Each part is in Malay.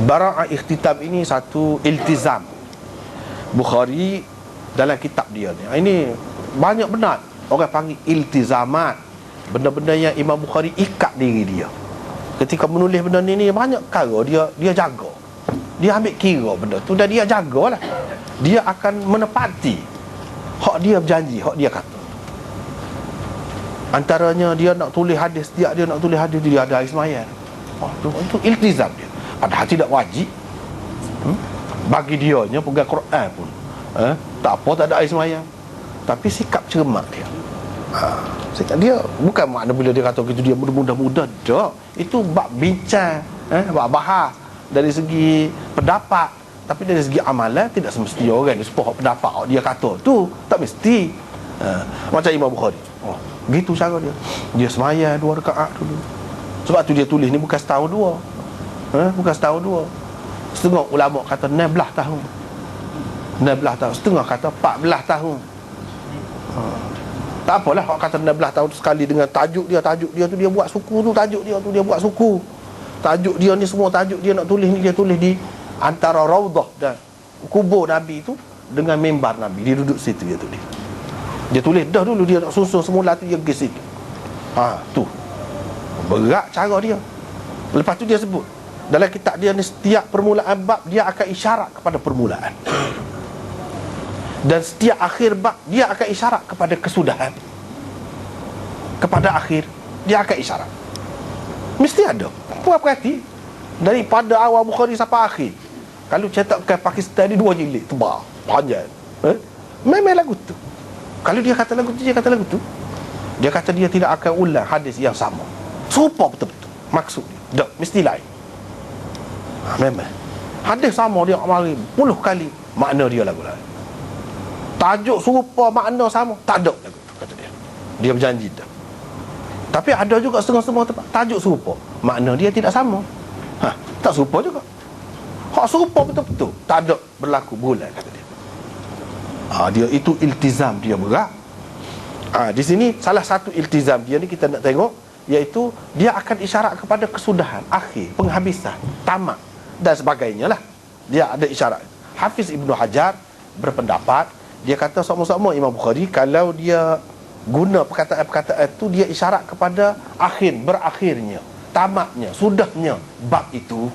Bara'ah ikhtitam ini satu iltizam Bukhari dalam kitab dia ni. Ini banyak benar orang panggil iltizamat, benda-benda yang Imam Bukhari ikat diri dia ketika menulis benda ni banyak perkara dia jaga, dia ambil kira benda tu dan dia jagalah. Dia akan menepati hak dia berjanji, hak dia kata. Antaranya dia nak tulis hadis, dia nak tulis hadis, dia ada ismail. Itu iltizam dia, padahal tidak wajib. Bagi dianya pegang Quran pun tak apa, tak ada ismail. Tapi sikap cermat dia, sikap dia bukan makna bila dia kata gitu dia mudah-mudah tak. Itu bab bincang, bab bahas dari segi pendapat. Tapi dari segi amalan tidak semestinya orang dia sepuluh pendapat dia kata tu, tak mesti. Macam Imam Bukhari, gitu cara dia sembahyang 2 rakaat dulu. Sebab tu dia tulis ni bukan setahun dua, bukan setahun dua. Setengah ulama kata 16 tahun, 16 tahun, setengah kata 14 tahun. Tak apalah hak kata 16 tahun sekali dengan tajuk dia tu dia buat suku tu, tajuk dia tu dia buat suku. Tajuk dia ni semua tajuk dia nak tulis ni, dia tulis di antara raudah dan kubur Nabi tu dengan mimbar Nabi. Dia duduk situ, dia tulis. Dia tulis dah dulu, dia nak susun semula tu dia pergi situ. Tu berat cara dia. Lepas tu dia sebut dalam kitab dia ni, setiap permulaan bab dia akan isyarat kepada permulaan, dan setiap akhir bab dia akan isyarat kepada kesudahan. Kepada akhir dia akan isyarat. Mesti ada. Puas perhati daripada awal Bukhari sampai akhir. Kalau cetakkan Pakistan ni 2 jilid tebal panjang, memang lagu tu. Kalau dia kata lagu tu, dia kata lagu tu, dia kata dia tidak akan ulang hadis yang sama, serupa betul-betul maksud dia. Tak, mesti lain. Memang hadis sama dia mari puluh kali, makna dia lagu lain. Tajuk serupa, makna sama, tak ada lagu tu, kata dia. Dia berjanji dah. Tapi ada juga setengah-setengah tempat tajuk serupa, makna dia tidak sama. Tak serupa juga. Hak serupa betul-betul, tak ada berlaku berulang, kata dia. Dia itu iltizam dia berat. Di sini salah satu iltizam dia ni kita nak tengok, iaitu dia akan isyarat kepada kesudahan, akhir, penghabisan, tamat dan sebagainya lah. Dia ada isyarat. Hafiz Ibnu Hajar berpendapat, dia kata sama-sama Imam Bukhari, kalau dia guna perkataan-perkataan itu, dia isyarat kepada akhir, berakhirnya, tamatnya, sudahnya bab itu.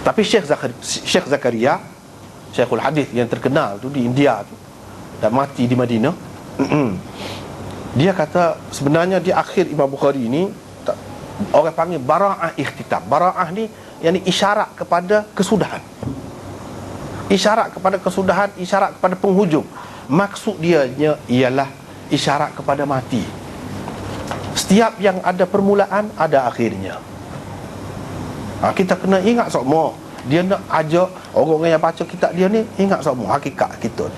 Tapi Syekh Zakaria, Syekhul Hadis yang terkenal tu di India tu, dan mati di Madinah, dia kata sebenarnya di akhir Imam Bukhari ni orang panggil bara'ah ikhtitam. Bara'ah ni yakni isyarat kepada kesudahan, isyarat kepada kesudahan, isyarat kepada penghujung. Maksud dia ialah isyarat kepada mati. Setiap yang ada permulaan ada akhirnya. Kita kena ingat semua. Dia nak ajak orang-orang yang baca kitab dia ni ingat semua hakikat kita.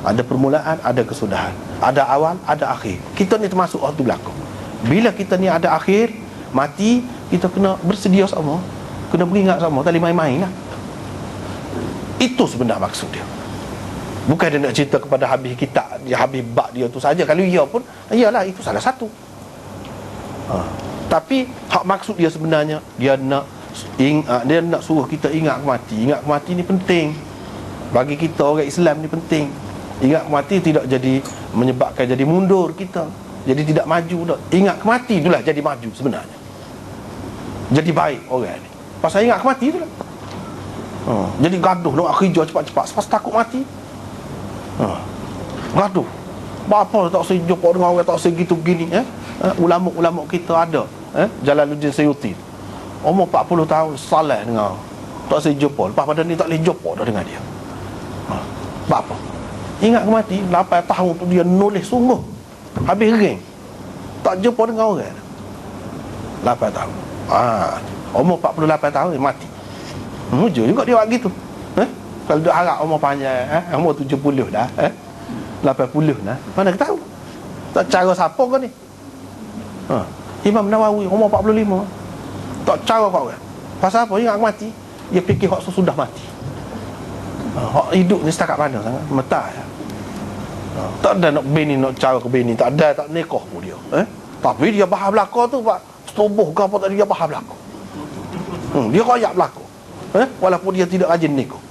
Ada permulaan, ada kesudahan, ada awal, ada akhir. Kita ni termasuk orang tu belakang. Bila kita ni ada akhir, mati, kita kena bersedia semua, kena beringat semua, tak boleh main-main lah. Itu sebenarnya maksud dia. Bukan dia nak cerita kepada habis kitab dia, habis bab dia tu saja. Kalau ia pun, iyalah itu salah satu. Tapi hak maksud dia sebenarnya, dia nak suruh kita ingat mati. Ingat mati ni penting bagi kita orang Islam ni, penting. Ingat mati tidak jadi menyebabkan jadi mundur kita, jadi tidak maju dah. Ingat mati itulah jadi maju sebenarnya, jadi baik orang ni. Pasal ingat mati itulah. Jadi gaduh nak kerja cepat-cepat sebab takut mati. Gaduh. Apa tak usah jumpa dengan orang, tak usah gitu begini. Ulama-ulama kita ada, Jalaluddin Suyuti, umur 40 tahun salah dengan, tak usah jumpa. Lepas pada ni tak boleh jumpa dah dengan dia. Apa? Ingat mati, 8 tahun tu dia nulis sungguh habis ring, tak jumpa dengan orang. 8 tahun. Umur 48 tahun dia mati. Mujur juga dia buat gitu. Kalau dia harap umur panjang, umur 70 dah, 80 dah, mana kita tahu. Tak cara siapa kau ni. Imam Nawawi umur 45, tak cara kau kan. Pasal apa? Ingat mati, dia fikir hak sudah mati. Hak hidup ni setakat mana sangat metah ya. Tak ada nak bini, nak cara ke bini, tak ada, tak nikah pun dia. Tapi dia bahas belakang tu, Pak, setubuh ke apa tadi, dia bahas belakang. Dia royak berlaku. Walaupun dia tidak rajin nikah.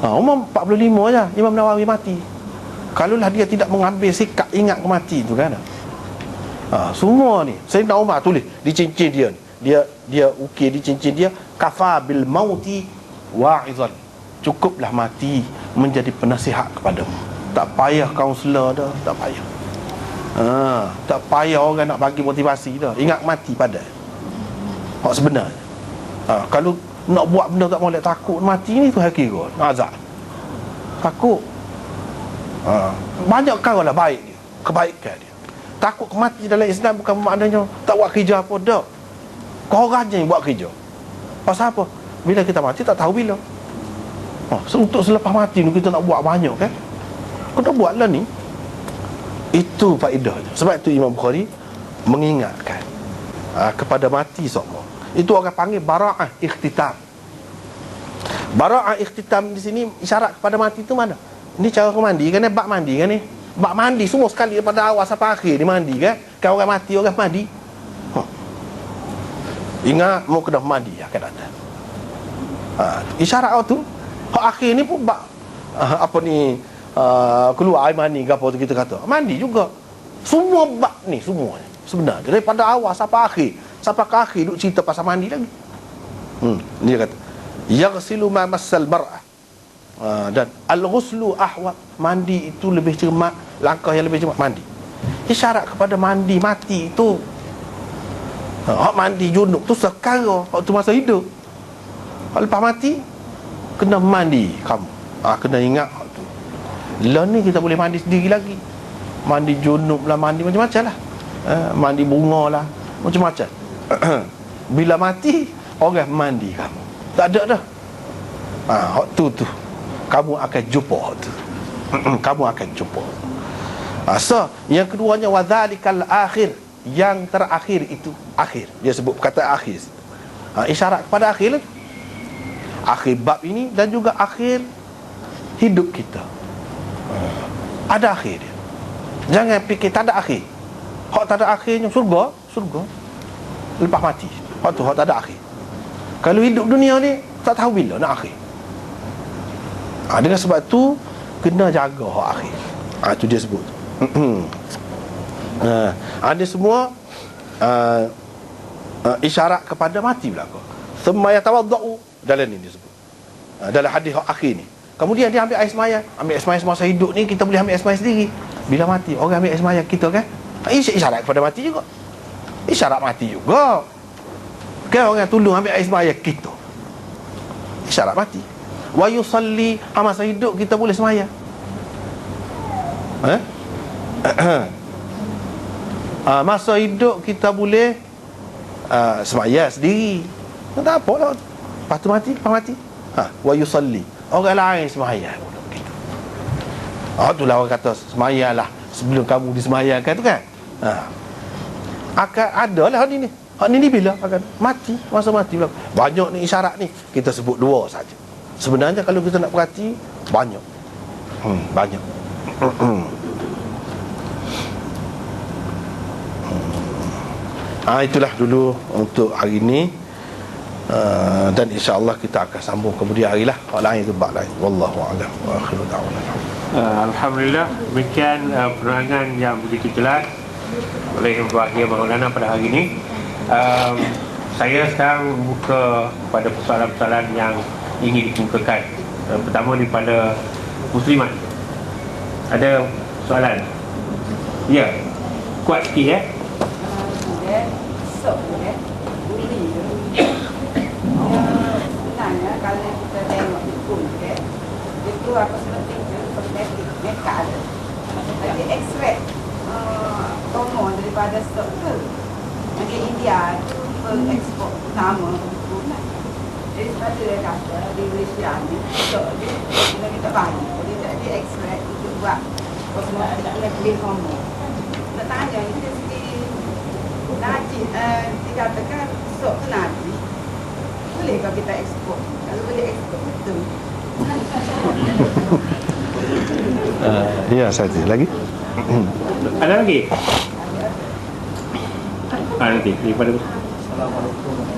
Umur 45 je Imam Nawawi mati. Kalaulah dia tidak mengambil sikap ingat mati tu kan. Semua ni Sayyidina Umar tulis di cincin dia. Dia ukir di cincin dia, kafa bil mauti wa'izan. Cukuplah mati menjadi penasihat kepadamu. Tak payah kaunselor dah, tak payah. Tak payah orang nak bagi motivasi dah. Ingat mati pada hak sebenarnya. Kalau nak buat benda tak boleh, takut mati ni tu hakikat azab. Takut. Banyak kau lah baik dia, kebaikan dia. Takut mati dalam Islam bukan maknanya tak buat kerja apa dah. Kau orang je yang buat kerja. Pasal apa? Bila kita mati tak tahu bila. Untuk selepas mati ni kita nak buat banyak kan. Kena buatlah ni. Itu faedahnya. Sebab itu Imam Bukhari mengingatkan kepada mati semua. Itu orang panggil bara'ah ikhtitam. Bara'ah ikhtitam di sini isyarat kepada mati tu mana? Ini cara mandi kan, bak mandi kan ni. Bak mandi semua sekali daripada awal sampai akhir dia mandi kan. Kalau orang mati orang mandi. Ingat mau kena mandi akan datang. Isyarat tu hak akhir ni pun bak apa ni keluar air mani ke apa tu kita kata. Mandi juga. Semua bak ni semua sebenarnya daripada awal sampai akhir. Sampai ke akhir duk cerita pasal mandi lagi. Dia kata yaghsilu ma massal mar'ah. Dan al-ghuslu ahwat, mandi itu lebih cermat, langkah yang lebih cermat mandi. Isyarat kepada mandi mati itu. Hak mandi junub tu sekarang, hak tu masa hidup. Hak lepas mati kena mandi kamu. Kena ingat hak tu. Lah ni kita boleh mandi sendiri lagi. Mandi junub lah, mandi macam-macam lah. Mandi bunga lah, macam-macam. Bila mati orang mandi kamu. Tak ada dah. Hak tu kamu akan jumpa hak tu. Kamu akan jumpa. So yang keduanya wadzalikal akhir, yang terakhir itu akhir. Dia sebut kata akhir. Isyarat kepada akhir. Akhir bab ini dan juga akhir hidup kita. Ada akhir dia. Jangan fikir tak ada akhir. Hak tak ada akhirnya surga lepas mati. Hak tu hak tak ada akhir. Kalau hidup dunia ni tak tahu bila nak akhir. Dengan sebab tu kena jaga hak akhir. Itu dia sebut. Ada semua isyarat kepada mati belaka. Thumma yatawaddau, dalam ni dia sebut. Dalam hadis hak akhir ni. Kemudian dia ambil air semaya. Ambil air semaya semasa hidup ni kita boleh ambil air semaya sendiri. Bila mati orang ambil air semaya kita kan. Isyarat kepada mati juga. Isyarat mati juga. Kan orang tolong ambil air semaya kita. Isyarat mati. Wa yusalli, masa hidup kita boleh semaya. Masa hidup kita boleh semaya sendiri. Tak apa lah. Lepas tu mati, wa yusalli, orang lain semaya gitu. Itulah orang kata semayalah sebelum kamu disemayakan tu kan. Akan ada lah hak ni. Hak ni bila akan mati, masa mati belakang. Banyak ni isyarat ni. Kita sebut dua saja. Sebenarnya kalau kita nak perhati banyak. Banyak. Itulah dulu untuk hari ini. Dan insya-Allah kita akan sambung kemudian harilah. Hak lain tu bab lain. Wallahu a'lam wa akhiru da'wana. Alhamdulillah, demikian penerangan yang begitu jelas oleh Wahid Maulana pada hari ini. Saya sekarang buka pada persoalan-persoalan yang ingin dikemukakan. Pertama daripada Muslimat. Ada soalan? Ya, kuat sikit ya. Sebenarnya kalau kita tengok hukum itu apa seperti kosmetik, makeup ada extract hormon daripada stok tu. Negeri India tu ekspor utama hukum lah. Jadi sebab tu dia kata di Malaysia ni stok dia kita banyak. Jadi dia extract untuk buat kosmetik lebih hormon. Nak tanya ni dari segi Najib dikatakan stok tu Najib, bolehkah kita ekspor? Kalau boleh ekspor betul. Ya, saja lagi. Ada lagi? Nanti daripada Assalamualaikum.